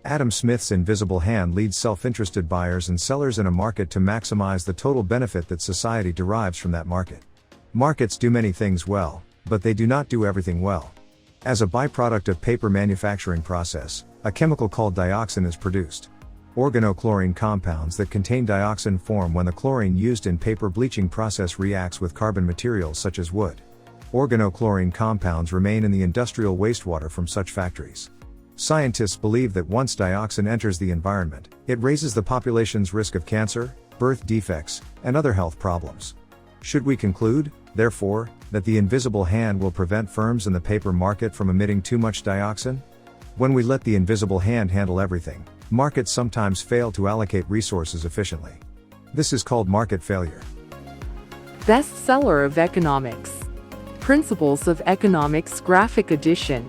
Adam Smith's invisible hand leads self-interested buyers and sellers in a market to maximize the total benefit that society derives from that market. Markets do many things well, but they do not do everything well. As a byproduct of paper manufacturing process, a chemical called dioxin is produced. Organochlorine compounds that contain dioxin form when the chlorine used in paper bleaching process reacts with carbon materials such as wood. Organochlorine compounds remain in the industrial wastewater from such factories. Scientists believe that once dioxin enters the environment, it raises the population's risk of cancer, birth defects, and other health problems. Should we conclude, therefore, that the invisible hand will prevent firms in the paper market from emitting too much dioxin? When we let the invisible hand handle everything, markets sometimes fail to allocate resources efficiently. This is called market failure. Bestseller of Economics. Principles of Economics Graphic Edition.